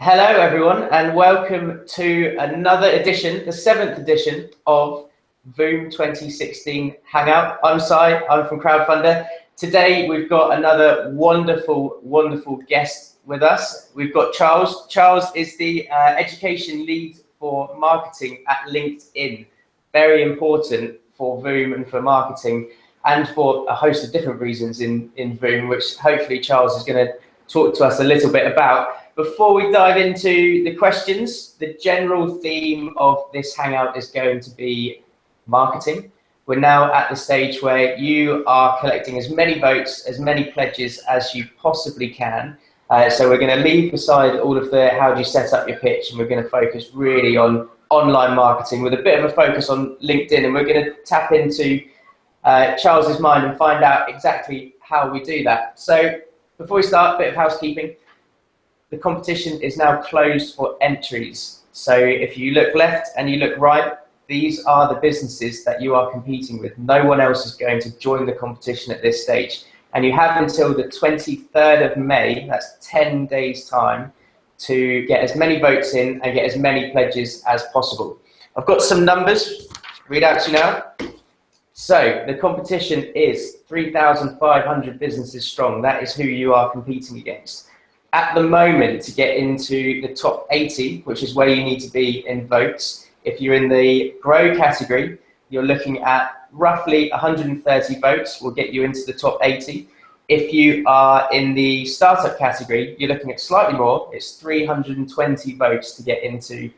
Hello everyone and welcome to another edition, the 7th edition of VOOM 2016 Hangout. I'm Si, I'm from Crowdfunder. Today we've got another wonderful guest with us. We've got Charles. Charles is the education lead for marketing at LinkedIn. Very important for VOOM and for marketing and for a host of different reasons in VOOM, which hopefully Charles is going to talk to us a little bit about. Before we dive into the questions, the general theme of this Hangout is going to be marketing. We're now at the stage where you are collecting as many votes, as many pledges as you possibly can. So we're going to leave aside all of the how do you set up your pitch, and we're going to focus really on online marketing with a bit of a focus on LinkedIn, and we're going to tap into Charles's mind and find out exactly how we do that. So before we start, a bit of housekeeping. The competition is now closed for entries. So if you look left and you look right, these are the businesses that you are competing with. No one else is going to join the competition at this stage. And you have until the 23rd of May, that's 10 days time, to get as many votes in and get as many pledges as possible. I've got some numbers to read out to you now. So the competition is 3,500 businesses strong. That is who you are competing against. At the moment, to get into the top 80, which is where you need to be in votes, if you're in the grow category, you're looking at roughly 130 votes will get you into the top 80. If you are in the startup category, you're looking at slightly more. It's 320 votes to get into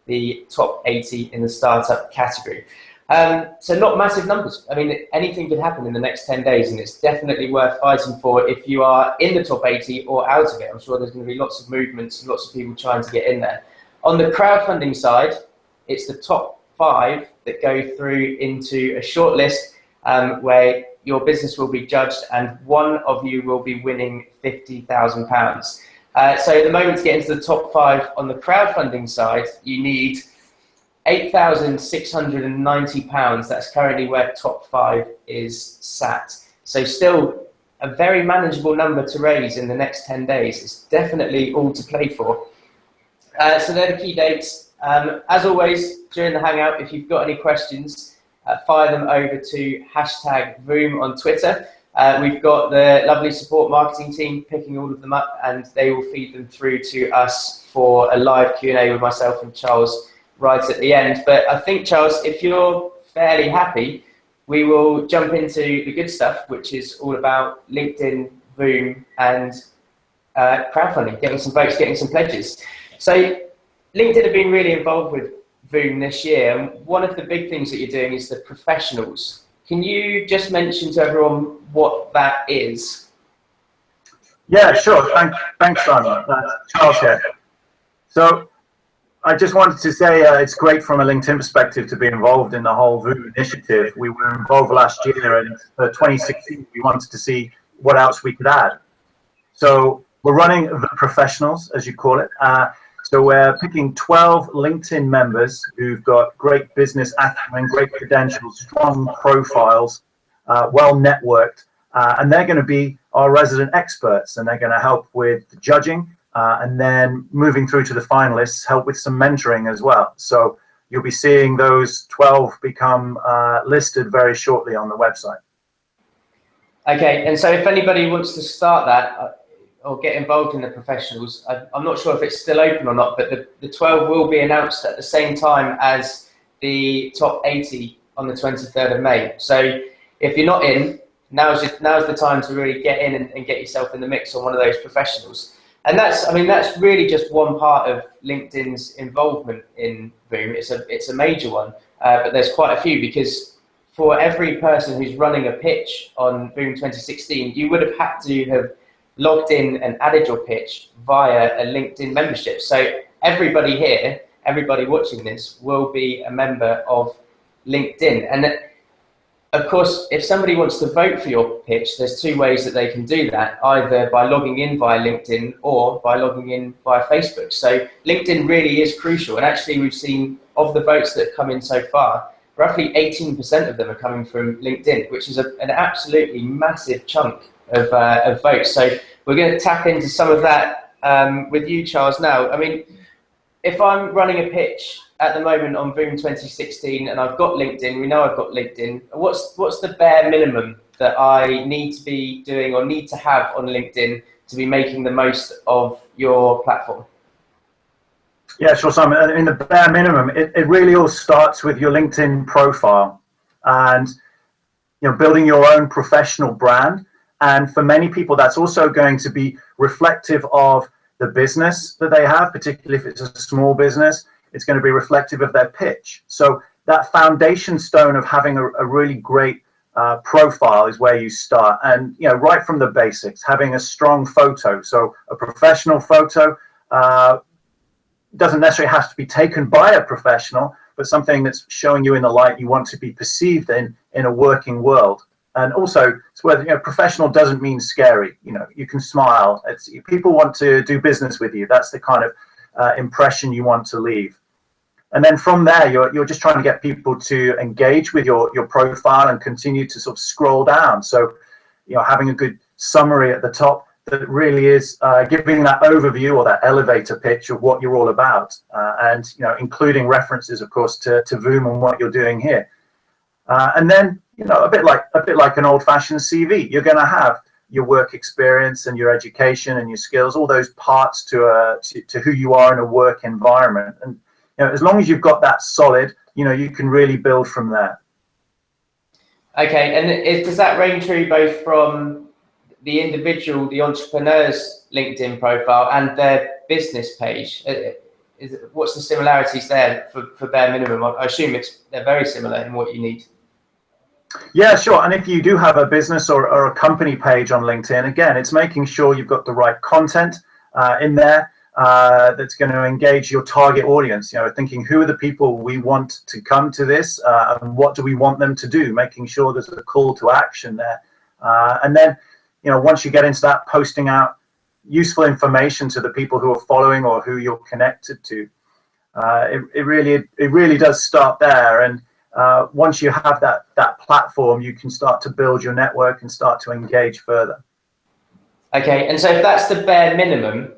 the top 80 in the startup category. So not massive numbers. I mean, anything could happen in the next 10 days, and it's definitely worth fighting for if you are in the top 80 or out of it. I'm sure there's going to be lots of movements and lots of people trying to get in there. On the crowdfunding side, it's the top 5 that go through into a short list where your business will be judged and one of you will be winning £50,000. So at the moment, to get into the top 5 on the crowdfunding side, you need £8,690. That's currently where top 5 is sat. So still a very manageable number to raise in the next 10 days. It's definitely all to play for. So they're the key dates. As always, during the Hangout, if you've got any questions, fire them over to #VOOM on Twitter. We've got the lovely support marketing team picking all of them up, and they will feed them through to us for a live Q&A with myself and Charles right at the end. But I think, Charles, if you're fairly happy, we will jump into the good stuff, which is all about LinkedIn, VOOM, and crowdfunding, getting some votes, getting some pledges. So LinkedIn have been really involved with VOOM this year, and one of the big things that you're doing is the professionals. Can you just mention to everyone what that is? Yeah, sure. Thanks, Simon. Charles here. So I just wanted to say it's great from a LinkedIn perspective to be involved in the whole VOOM initiative. We were involved last year, and 2016 we wanted to see what else we could add. So we're running the professionals, as you call it. So we're picking 12 LinkedIn members who've got great business acumen, great credentials, strong profiles, well networked, and they're going to be our resident experts, and they're going to help with the judging. And then moving through to the finalists, help with some mentoring as well. So you'll be seeing those 12 become listed very shortly on the website. Okay, and so if anybody wants to start that or get involved in the professionals, I'm not sure if it's still open or not, but the 12 will be announced at the same time as the top 80 on the 23rd of May. So if you're not in, now's the time to really get in and get yourself in the mix on one of those professionals. And that's really just one part of LinkedIn's involvement in VOOM. It's a major one, but there's quite a few, because for every person who's running a pitch on VOOM 2016, you would have had to have logged in and added your pitch via a LinkedIn membership. So everybody here, everybody watching this, will be a member of LinkedIn. And of course, if somebody wants to vote for your pitch, there's 2 ways that they can do that, either by logging in via LinkedIn or by logging in via Facebook. So LinkedIn really is crucial. And actually, we've seen of the votes that have come in so far, roughly 18% of them are coming from LinkedIn, which is an absolutely massive chunk of votes. So we're going to tap into some of that with you, Charles, now. I mean, if I'm running a pitch at the moment on VOOM 2016 and I've got LinkedIn, we know I've got LinkedIn, what's the bare minimum that I need to be doing or need to have on LinkedIn to be making the most of your platform? Yeah, sure, Simon. In the bare minimum, it really all starts with your LinkedIn profile and building your own professional brand. And for many people, that's also going to be reflective of the business that they have, particularly if it's a small business. It's going to be reflective of their pitch. So that foundation stone of having a really great profile is where you start. And right from the basics, having a strong photo. So a professional photo doesn't necessarily have to be taken by a professional, but something that's showing you in the light you want to be perceived in a working world. And also, it's where professional doesn't mean scary. You can smile. People want to do business with you. That's the kind of impression you want to leave. And then from there, you're just trying to get people to engage with your profile and continue to sort of scroll down. So, having a good summary at the top that really is giving that overview or that elevator pitch of what you're all about, and including references, of course, to VOOM and what you're doing here. And then a bit like an old-fashioned CV, you're going to have your work experience and your education and your skills, all those parts to who you are in a work environment. And as long as you've got that solid, you can really build from there. Okay, and does that ring true both from the individual, the entrepreneur's LinkedIn profile and their business page? What's the similarities there for bare minimum? I assume they're very similar in what you need. Yeah, sure. And if you do have a business or a company page on LinkedIn, again, it's making sure you've got the right content in there that's going to engage your target audience. Thinking who are the people we want to come to this, and what do we want them to do? Making sure there's a call to action there, and then once you get into that, posting out useful information to the people who are following or who you're connected to. It really does start there. And once you have that platform, you can start to build your network and start to engage further. Okay, and so if that's the bare minimum,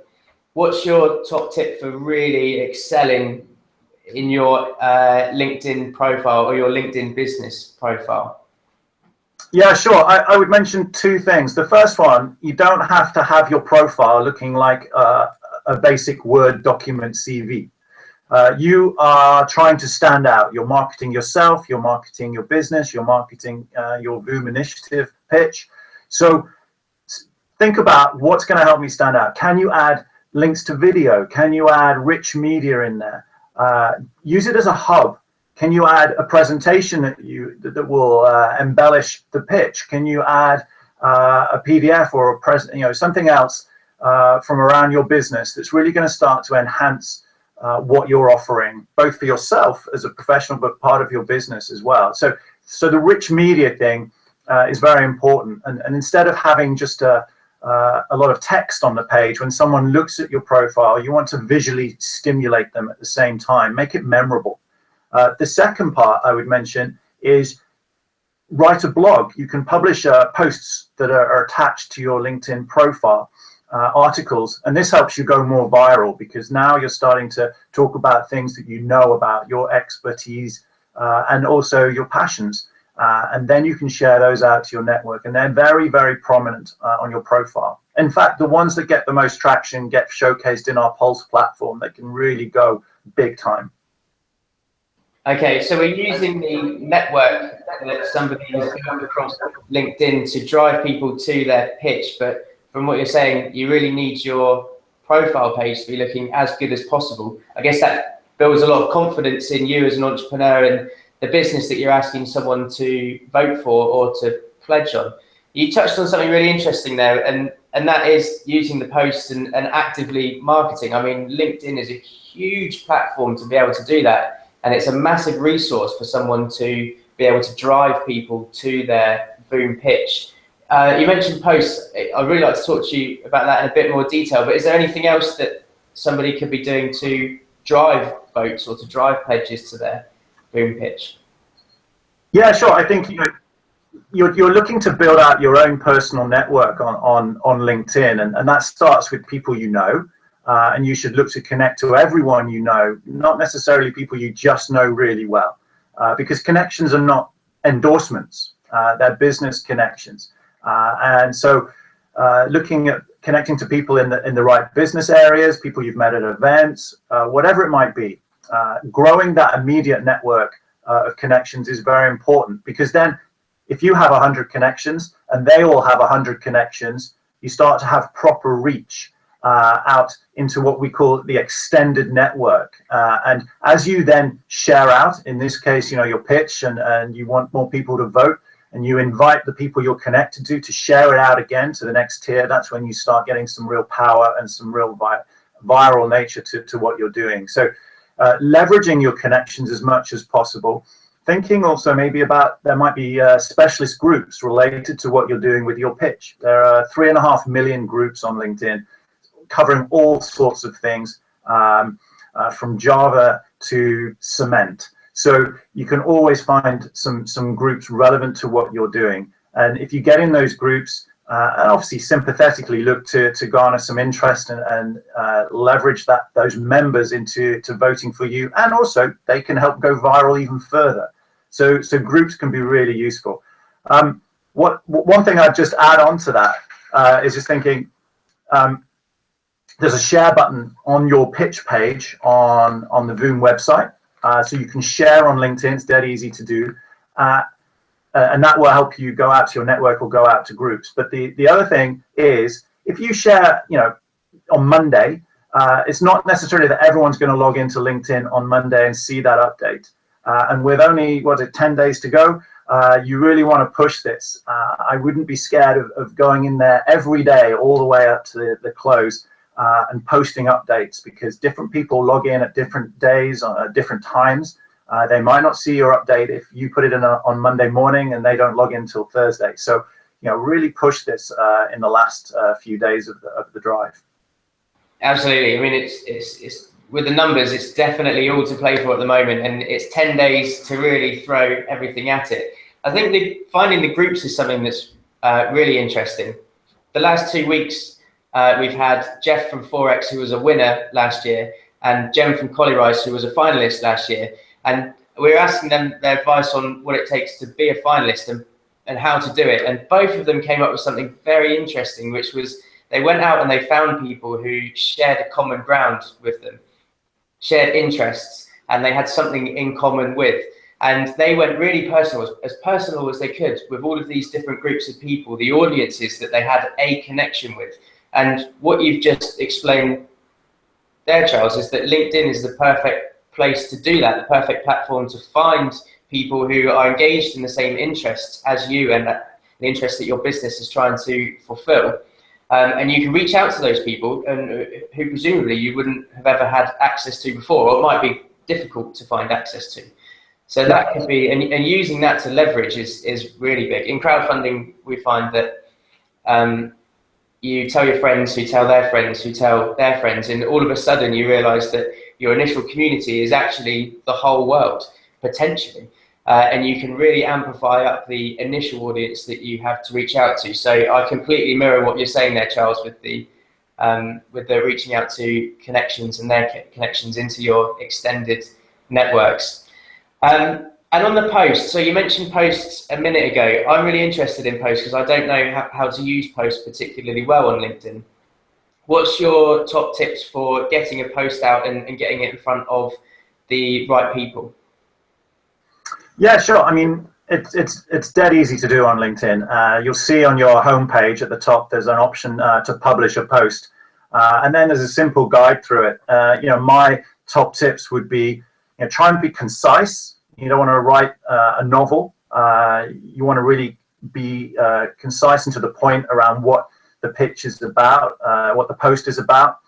what's your top tip for really excelling in your LinkedIn profile or your LinkedIn business profile? Yeah, sure. I would mention two things. The first one, you don't have to have your profile looking like a basic Word document CV. You are trying to stand out. You're marketing yourself, you're marketing your business, you're marketing your VOOM initiative pitch. So think about what's going to help me stand out. Can you add links to video? Can you add rich media in there? Use it as a hub. Can you add a presentation that will embellish the pitch? Can you add a PDF or something else from around your business that's really going to start to enhance what you're offering, both for yourself as a professional, but part of your business as well. So the rich media thing is very important. And instead of having just a lot of text on the page, when someone looks at your profile, you want to visually stimulate them at the same time, make it memorable. The second part I would mention is write a blog. You can publish posts that are attached to your LinkedIn profile, articles, and this helps you go more viral because now you're starting to talk about things that you know about, your expertise, and also your passions. And then you can share those out to your network, and they're very, very prominent on your profile. In fact, the ones that get the most traction get showcased in our Pulse platform. They can really go big time. Okay, so we're using the network that somebody has come across LinkedIn to drive people to their pitch, but from what you're saying, you really need your profile page to be looking as good as possible. I guess that builds a lot of confidence in you as an entrepreneur and the business that you're asking someone to vote for or to pledge on. You touched on something really interesting there, and that is using the posts and actively marketing. I mean, LinkedIn is a huge platform to be able to do that. And it's a massive resource for someone to be able to drive people to their VOOM pitch. You mentioned posts. I'd really like to talk to you about that in a bit more detail, but is there anything else that somebody could be doing to drive votes or to drive pledges to their VOOM pitch? Yeah, sure. I think you're looking to build out your own personal network on LinkedIn, and that starts with people you know, and you should look to connect to everyone you know, not necessarily people you just know really well, because connections are not endorsements, they're business connections, and so looking at connecting to people in the right business areas, people you've met at events, whatever it might be, growing that immediate network of connections is very important, because then if you have 100 connections and they all have 100 connections, you start to have proper reach out into what we call the extended network. And as you then share out, in this case, your pitch, and you want more people to vote, and you invite the people you're connected to share it out again to the next tier, that's when you start getting some real power and some real viral nature to what you're doing. So leveraging your connections as much as possible. Thinking also maybe about, there might be specialist groups related to what you're doing with your pitch. There are 3.5 million groups on LinkedIn covering all sorts of things, from Java to cement. So you can always find some groups relevant to what you're doing. And if you get in those groups, and obviously sympathetically look to garner some interest and leverage those members into voting for you, and also they can help go viral even further. So groups can be really useful. One thing I'd just add on to that is just thinking, there's a share button on your pitch page on the VOOM website, so you can share on LinkedIn. It's dead easy to do. And that will help you go out to your network or go out to groups. But the other thing is, if you share, on Monday, it's not necessarily that everyone's going to log into LinkedIn on Monday and see that update. And with only, 10 days to go, you really want to push this. I wouldn't be scared of going in there every day, all the way up to the close, and posting updates, because different people log in at different days, at different times. They might not see your update if you put it in on Monday morning and they don't log in until Thursday. So, really push this in the last few days of the drive. Absolutely. I mean, it's with the numbers, it's definitely all to play for at the moment, and it's 10 days to really throw everything at it. I think finding the groups is something that's really interesting. The last 2 weeks, we've had Jeff from Forex, who was a winner last year, and Jem from Collyrise, who was a finalist last year. And we're asking them their advice on what it takes to be a finalist and how to do it. And both of them came up with something very interesting, which was they went out and they found people who shared a common ground with them, shared interests, and they had something in common with. And they went really personal as they could, with all of these different groups of people, the audiences that they had a connection with. And what you've just explained there, Charles, is that LinkedIn is the perfect place to do that, the perfect platform to find people who are engaged in the same interests as you, and the interests that your business is trying to fulfill. And you can reach out to those people, and who presumably you wouldn't have ever had access to before, or it might be difficult to find access to. So that could be, and using that to leverage is really big. In crowdfunding, we find that you tell your friends who tell their friends who tell their friends, and all of a sudden you realize that your initial community is actually the whole world, potentially. And you can really amplify up the initial audience that you have to reach out to. So I completely mirror what you're saying there, Charles, with the reaching out to connections and their connections into your extended networks. And on the posts, so you mentioned posts a minute ago. I'm really interested in posts because I don't know how to use posts particularly well on LinkedIn. What's your top tips for getting a post out and getting it in front of the right people? Yeah, sure. I mean, it's dead easy to do on LinkedIn. You'll see on your homepage at the top, there's an option to publish a post. And then there's a simple guide through it. My top tips would be, try and be concise. You don't want to write a novel. You want to really be concise and to the point around what the pitch is about, what the post is about.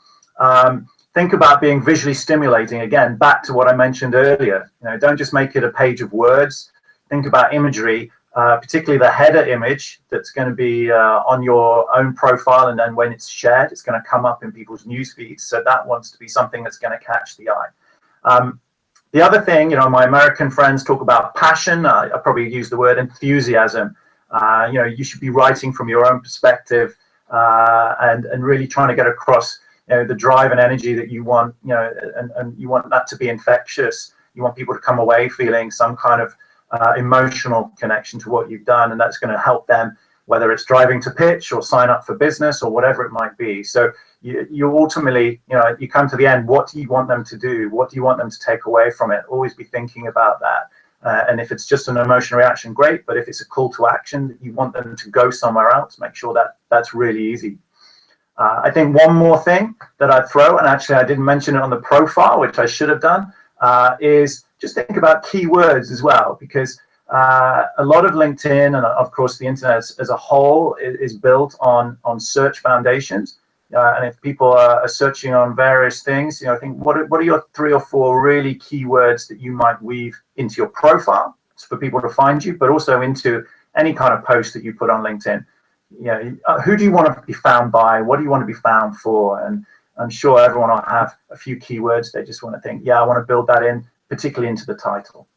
Think about being visually stimulating. Again, back to what I mentioned earlier. Don't just make it a page of words. Think about imagery, particularly the header image that's going to be on your own profile, and then when it's shared, it's going to come up in people's news feeds. So that wants to be something that's going to catch the eye. The other thing, my American friends talk about passion. I probably use the word enthusiasm. You should be writing from your own perspective, and really trying to get across the drive and energy that you want, and you want that to be infectious. You want people to come away feeling some kind of emotional connection to what you've done, and that's going to help them, whether it's driving to pitch or sign up for business or whatever it might be. So you ultimately, you come to the end. What do you want them to do? What do you want them to take away from it? Always be thinking about that. And if it's just an emotional reaction, great. But if it's a call to action, you want them to go somewhere else, make sure that that's really easy. I think one more thing that I'd throw, and actually I didn't mention it on the profile, which I should have done, is just think about keywords as well, because a lot of LinkedIn and of course the internet as a whole is built on search foundations. And if people are searching on various things, I think what are your 3 or 4 really keywords that you might weave into your profile for people to find you, but also into any kind of post that you put on LinkedIn. Who do you want to be found by? What do you want to be found for? And I'm sure everyone will have a few keywords they just want to think, I want to build that in, particularly into the title.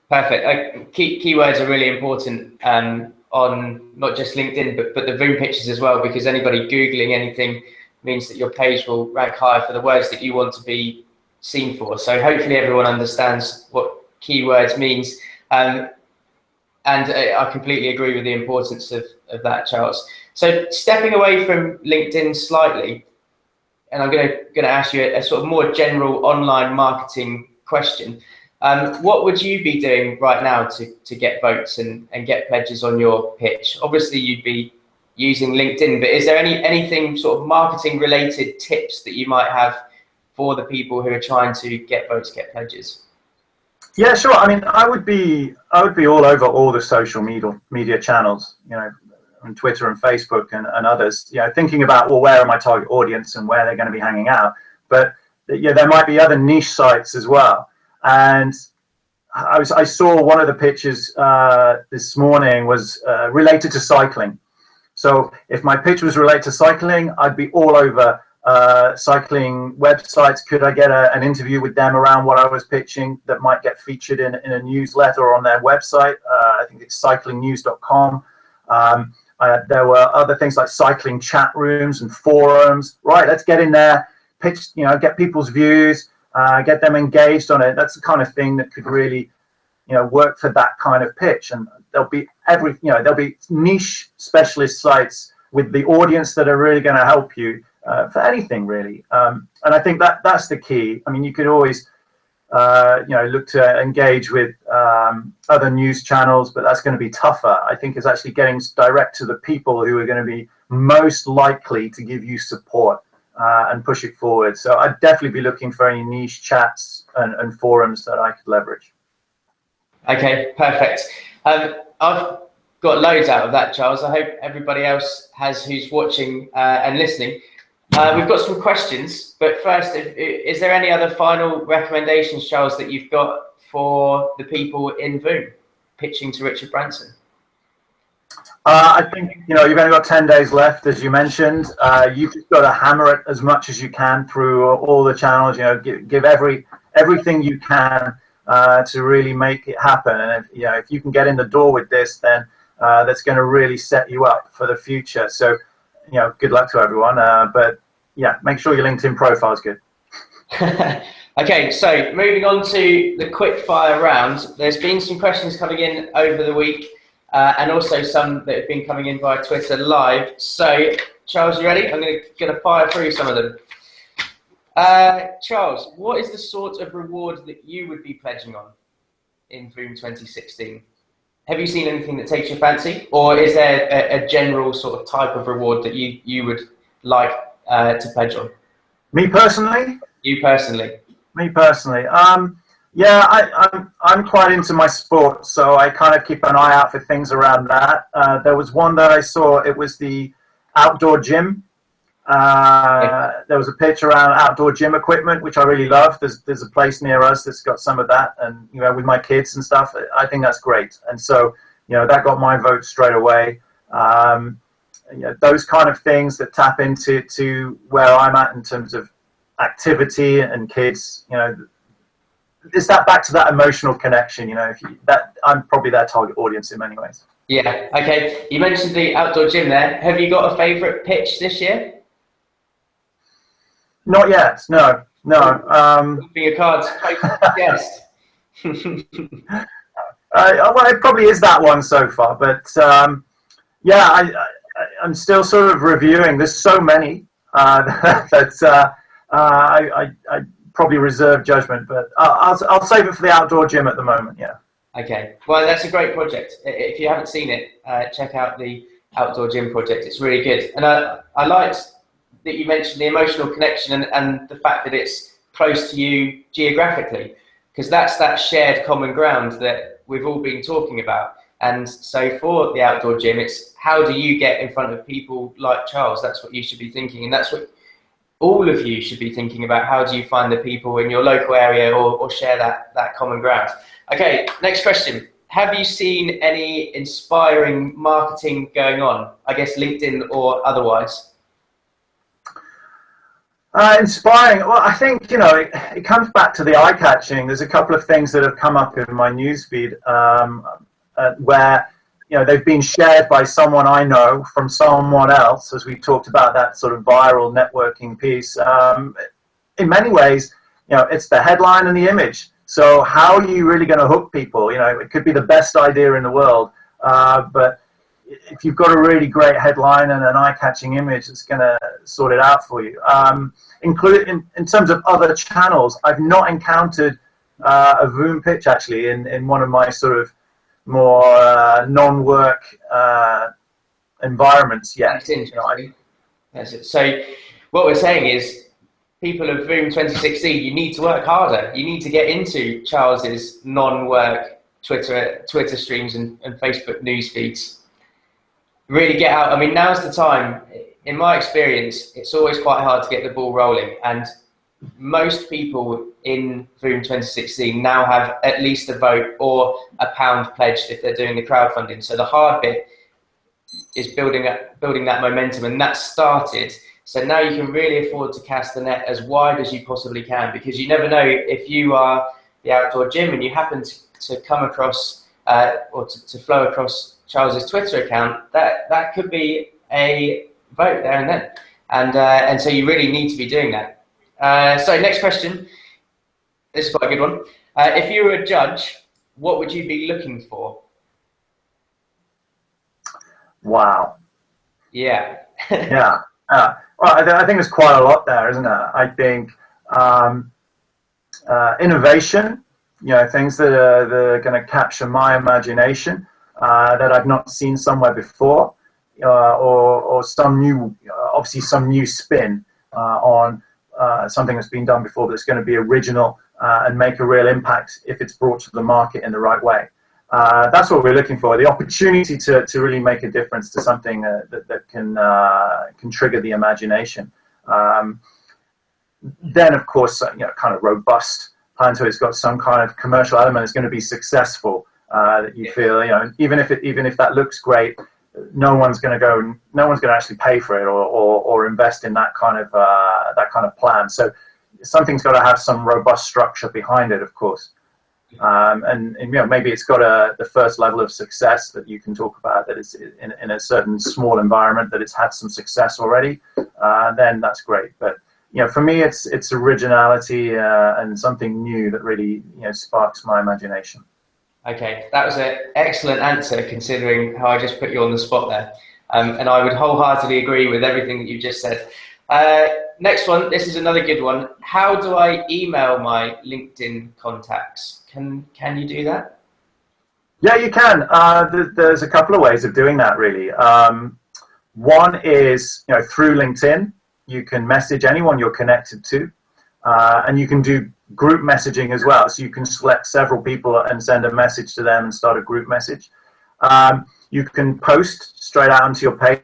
Perfect. Keywords are really important on not just LinkedIn, but the VOOM pictures as well, because anybody Googling anything means that your page will rank higher for the words that you want to be seen for. So hopefully everyone understands what keywords means. And I completely agree with the importance of that, Charles. So stepping away from LinkedIn slightly, and I'm going to ask you a sort of more general online marketing question. What would you be doing right now to get votes and get pledges on your pitch? Obviously, you'd be using LinkedIn, but is there anything sort of marketing related tips that you might have for the people who are trying to get votes, get pledges? Yeah, sure. I mean, I would be all over all the social media channels, on Twitter and Facebook and others, thinking about, well, where are my target audience and where they're going to be hanging out. But there might be other niche sites as well. And I saw one of the pictures this morning was related to cycling. So if my pitch was related to cycling, I'd be all over cycling websites. Could I get an interview with them around what I was pitching that might get featured in a newsletter or on their website? I think it's cyclingnews.com. There were other things like cycling chat rooms and forums. Right, let's get in there, pitch, get people's views, get them engaged on it. That's the kind of thing that could really, work for that kind of pitch. And there'll be there'll be niche specialist sites with the audience that are really going to help you for anything really. And I think that's the key. I mean, you could always, look to engage with other news channels, but that's going to be tougher. I think it's actually getting direct to the people who are going to be most likely to give you support and push it forward. So I'd definitely be looking for any niche chats and forums that I could leverage. Okay, perfect. I've got loads out of that, Charles. I hope everybody else has who's watching and listening. We've got some questions, but first, is there any other final recommendations, Charles, that you've got for the people in VOOM pitching to Richard Branson? I think, you've only got 10 days left, as you mentioned. You've just got to hammer it as much as you can through all the channels, give everything you can to really make it happen. And if you can get in the door with this, then that's going to really set you up for the future. So, good luck to everyone. But yeah, make sure your LinkedIn profile is good. Okay, so moving on to the quick fire round. There's been some questions coming in over the week, and also some that have been coming in via Twitter live. So, Charles, you ready? I'm going to fire through some of them. Charles, what is the sort of reward that you would be pledging on in VOOM 2016? Have you seen anything that takes your fancy, or is there a general sort of type of reward that you would like to pledge on? Me personally? You personally? Me personally. Yeah, I'm quite into my sport, so I kind of keep an eye out for things around that. There was one that I saw. It was the outdoor gym. There was a pitch around outdoor gym equipment, which I really love. There's a place near us that's got some of that, and with my kids and stuff, I think that's great. And so that got my vote straight away. Those kind of things that tap into where I'm at in terms of activity and kids. It's that back to that emotional connection. I'm probably their target audience in many ways. Yeah, okay. You mentioned the outdoor gym there. Have you got a favourite pitch this year? Not yet. No, no. Keeping your cards close to the chest. Well, it probably is that one so far, but yeah, I'm still sort of reviewing. There's so many that I probably reserve judgment, but I'll save it for the outdoor gym at the moment. Yeah. Okay, well, that's a great project. If you haven't seen it, check out the outdoor gym project. It's really good. And I liked that you mentioned the emotional connection and the fact that it's close to you geographically, because that's that shared common ground that we've all been talking about. And so for the outdoor gym, it's how do you get in front of people like Charles? That's what you should be thinking. And that's what all of you should be thinking about. How do you find the people in your local area or share that common ground? Okay, next question. Have you seen any inspiring marketing going on? I guess LinkedIn or otherwise? Inspiring. Well, I think, it comes back to the eye-catching. There's a couple of things that have come up in my newsfeed where, they've been shared by someone I know from someone else, as we talked about that sort of viral networking piece. In many ways, it's the headline and the image. So how are you really going to hook people? It could be the best idea in the world, but if you've got a really great headline and an eye-catching image, it's going to sort it out for you. In terms of other channels, I've not encountered a VOOM pitch actually in one of my sort of more non-work environments yet. That's interesting. That's it. So what we're saying is, people of VOOM 2016, you need to work harder. You need to get into Charles's non-work Twitter streams and Facebook news feeds. Really get out. I mean, now's the time. In my experience, it's always quite hard to get the ball rolling, and most people in VOOM 2016 now have at least a vote or a pound pledged if they're doing the crowdfunding. So the hard bit is building that momentum, and that started. So now you can really afford to cast the net as wide as you possibly can, because you never know, if you are the outdoor gym and you happen to come across or to flow across Charles's Twitter account, that could be a vote there and then. And so you really need to be doing that. So next question. This is quite a good one. If you were a judge, what would you be looking for? Wow. Yeah. Yeah. Well, I think there's quite a lot there, isn't there? I think innovation, things that are going to capture my imagination that I've not seen somewhere before, or some new, obviously some new spin on something that's been done before that's going to be original and make a real impact if it's brought to the market in the right way. That's what we're looking for, the opportunity to really make a difference to something that can trigger the imagination. Then, of course, kind of robust plan, so it's got some kind of commercial element that's going to be successful, that you feel, even if that looks great, no one's going to actually pay for it or invest in that kind of plan. So something's got to have some robust structure behind it, of course. And maybe it's got the first level of success that you can talk about, that it's in a certain small environment, that it's had some success already. Then that's great. But for me, it's originality and something new that really sparks my imagination. Okay, that was an excellent answer, considering how I just put you on the spot there. And I would wholeheartedly agree with everything that you just said. Next one, this is another good one. How do I email my LinkedIn contacts? Can you do that? Yeah, you can. There's a couple of ways of doing that, really. One is through LinkedIn. You can message anyone you're connected to, and you can do group messaging as well. So you can select several people and send a message to them and start a group message. You can post straight out onto your page.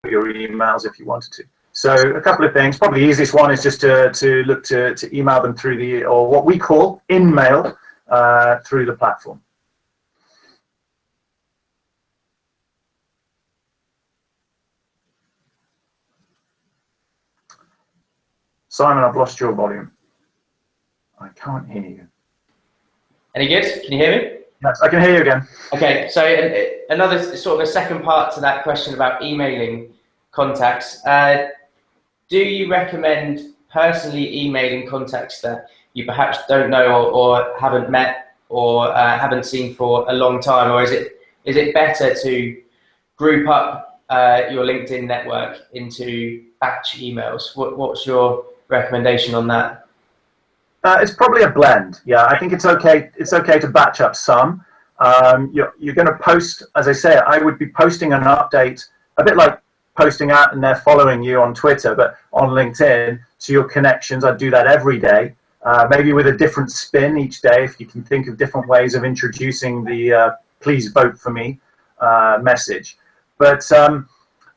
Your emails if you wanted to. So a couple of things. Probably the easiest one is just to look to email them through or what we call in-mail through the platform. Simon, I've lost your volume. I can't hear you. Any good? Can you hear me? Yes, I can hear you again. Okay, so another sort of a second part to that question about emailing contacts. Do you recommend personally emailing contacts that you perhaps don't know or haven't met or haven't seen for a long time, or is it better to group up your LinkedIn network into batch emails? What's your recommendation on that? It's probably a blend. Yeah, I think it's okay. It's okay to batch up some. You're going to post, as I say, I would be posting an update, a bit like posting out and they're following you on Twitter, but on LinkedIn to your connections. I'd do that every day, maybe with a different spin each day. If you can think of different ways of introducing the "please vote for me" message. But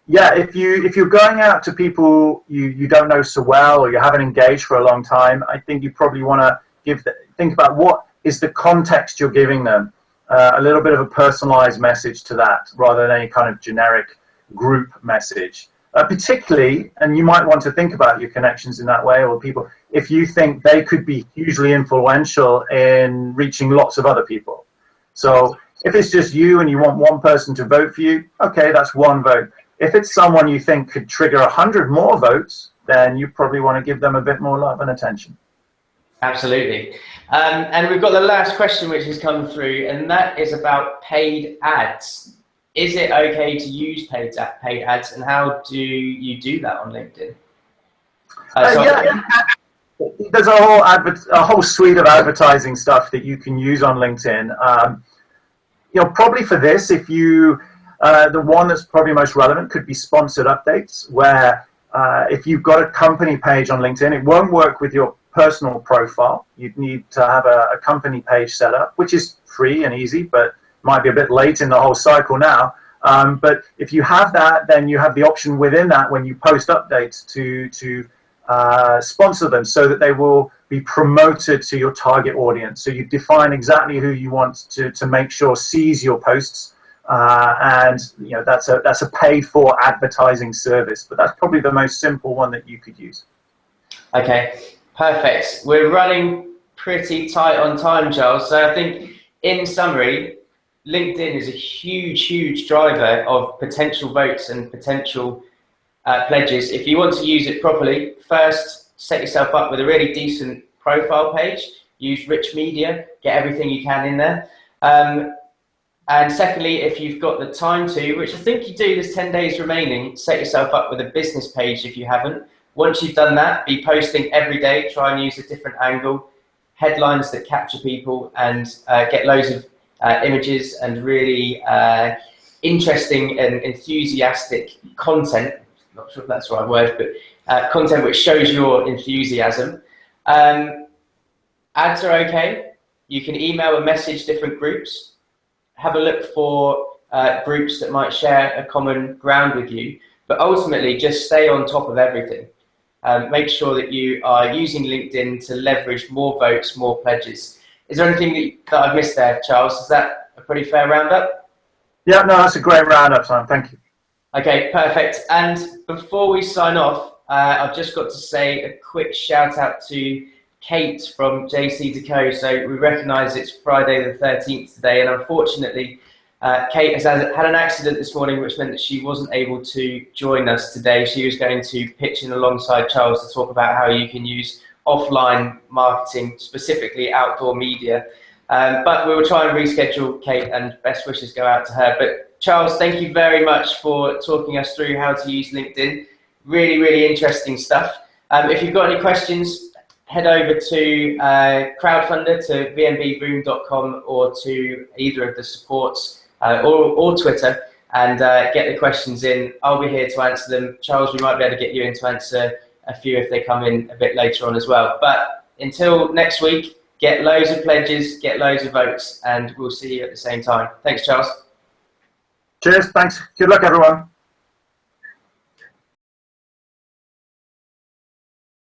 yeah, if you're going out to people you don't know so well or you haven't engaged for a long time, I think you probably want to think about what is the context you're giving them. A little bit of a personalized message to that rather than any kind of generic group message. Particularly, and you might want to think about your connections in that way, or people, if you think they could be hugely influential in reaching lots of other people. So if it's just you and you want one person to vote for you, okay, that's one vote. If it's someone you think could trigger 100 more votes, then you probably want to give them a bit more love and attention. Absolutely. And we've got the last question which has come through, and that is about paid ads. Is it okay to use paid ads, and how do you do that on LinkedIn? Yeah, there's a whole suite of advertising stuff that you can use on LinkedIn. You know, probably for this, if you the one that's probably most relevant could be sponsored updates, where if you've got a company page on LinkedIn, it won't work with your personal profile. You'd need to have a company page set up, which is free and easy, but might be a bit late in the whole cycle now. But if you have that, then you have the option within that when you post updates to sponsor them so that they will be promoted to your target audience. So you define exactly who you want to make sure sees your posts. And you know that's a paid-for advertising service, but that's probably the most simple one that you could use. Okay, perfect. We're running pretty tight on time, Charles. So I think, in summary, LinkedIn is a huge driver of potential votes and potential pledges. If you want to use it properly, first set yourself up with a really decent profile page. Use rich media, get everything you can in there. And secondly, if you've got the time to, which I think you do, there's 10 days remaining, set yourself up with a business page if you haven't. Once you've done that, be posting every day, try and use a different angle, headlines that capture people, and get loads of images and really interesting and enthusiastic content. Not sure if that's the right word, but content which shows your enthusiasm. Ads are okay. You can email and message different groups. Have a look for groups that might share a common ground with you, but ultimately just stay on top of everything. Make sure that you are using LinkedIn to leverage more votes, more pledges. Is there anything that I've missed there, Charles? Is that a pretty fair roundup? Yeah, no, that's a great roundup, Simon. Thank you. Okay, perfect. And before we sign off, I've just got to say a quick shout out to Kate from JC2Co. So we recognise it's Friday the 13th today, and unfortunately Kate has had an accident this morning which meant that she wasn't able to join us today. She was going to pitch in alongside Charles to talk about how you can use offline marketing, specifically outdoor media. But we will try and reschedule Kate, and best wishes go out to her. But Charles, thank you very much for talking us through how to use LinkedIn. Really interesting stuff. If you've got any questions, head over to Crowdfunder, to vnbvoom.com, or to either of the supports or Twitter, and get the questions in. I'll be here to answer them. Charles, we might be able to get you in to answer a few if they come in a bit later on as well. But until next week, get loads of pledges, get loads of votes, and we'll see you at the same time. Thanks, Charles. Cheers. Thanks. Good luck, everyone.